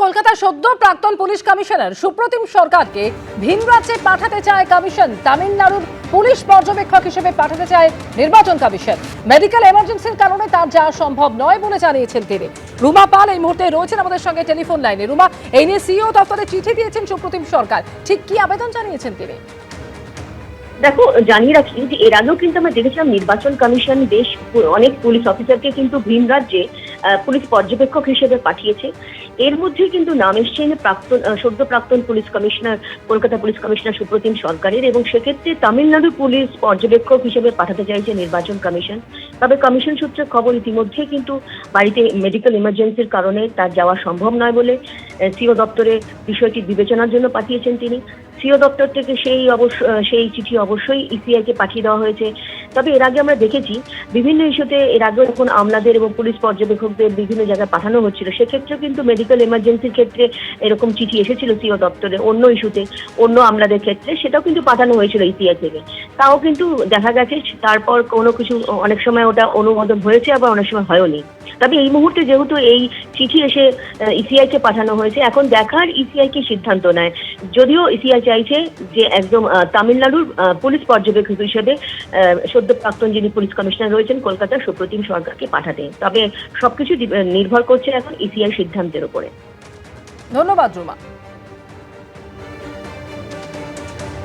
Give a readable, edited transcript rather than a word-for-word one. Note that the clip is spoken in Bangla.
কলকাতার সদ্য প্রাক্তন পুলিশ কমিশনার সুপ্রতিম সরকারকে ভিন রাজ্যে পাঠাতে চায় কমিশন। তামিলনাড়ুর পুলিশ পর্যবেক্ষক হিসেবে পাঠাতে চায় নির্বাচন কমিশন। মেডিকেল এমার্জেন্সির কারণে তার যাওয়া সম্ভব নয় বলে জানিয়েছেন তিনি। রুমা পাল এই মুহূর্তে রয়েছেন আমাদের সঙ্গে টেলিফোন লাইনে। রুমা, এই নিয়ে সিইও দপ্তরে চিঠি দিয়েছেন সুপ্রতিম সরকার, ঠিক কি আবেদন জানিয়েছেন তিনি? দেখো, জানিয়ে রাখি যে এর আগেও কিন্তু আমরা দেখেছিলাম নির্বাচন কমিশন বেশ অনেক পুলিশ অফিসারকে কিন্তু ভিন রাজ্যে পুলিশ পর্যবেক্ষক হিসেবে পাঠিয়েছে। এর মধ্যে কিন্তু নাম এসছেন সদ্য প্রাক্তন police commissioner, Kolkata police commissioner Supratim সরকারের, এবং সেক্ষেত্রে তামিলনাড়ু পুলিশ পর্যবেক্ষক হিসেবে পাঠাতে চাইছে নির্বাচন কমিশন। তবে কমিশন সূত্রে খবর, ইতিমধ্যে কিন্তু বাড়িতে মেডিকেল ইমার্জেন্সির কারণে তার যাওয়া সম্ভব নয় বলে সিও দপ্তরে বিষয়টি বিবেচনার জন্য পাঠিয়েছেন তিনি। সিও দপ্তর থেকে সেই চিঠি অবশ্যই ইসিআই কে পাঠিয়ে দেওয়া হয়েছে। তবে এর আগে আমরা দেখেছি বিভিন্ন ইস্যুতে এর আগে যখন আমলাদের এবং পুলিশ পর্যবেক্ষকদের বিভিন্ন জায়গায় পাঠানো হচ্ছিল, সেক্ষেত্রেও কিন্তু মেডিকেল এমার্জেন্সির ক্ষেত্রে এরকম চিঠি এসেছিল সিও দপ্তরে, অন্য ইস্যুতে অন্য আমলাদের ক্ষেত্রে সেটাও কিন্তু পাঠানো হয়েছিল ইসিআই থেকে। তাও কিন্তু দেখা গেছে তারপর কোনো কিছু অনেক সময় ওটা অনুমোদন হয়েছে, আবার অনেক সময় হয়নি। তবে এই মুহূর্তে যেহেতু এই চিঠি এসে ইসিআই কে পাঠানো হয়েছে, এখন দেখার ইসিআই কি সিদ্ধান্ত নেয়। যদিও ইসিআই চাইছে যে একদম তামিলনাড়ুর পুলিশ পর্যবেক্ষক হিসেবে সদ্য প্রাক্তন যিনি পুলিশ কমিশনার রয়েছেন কলকাতার সুপ্রতিম সরকারকে পাঠাতে। তবে সবকিছু নির্ভর করছে এখন ইসিআই সিদ্ধান্তের উপরে। ধন্যবাদ রুমা।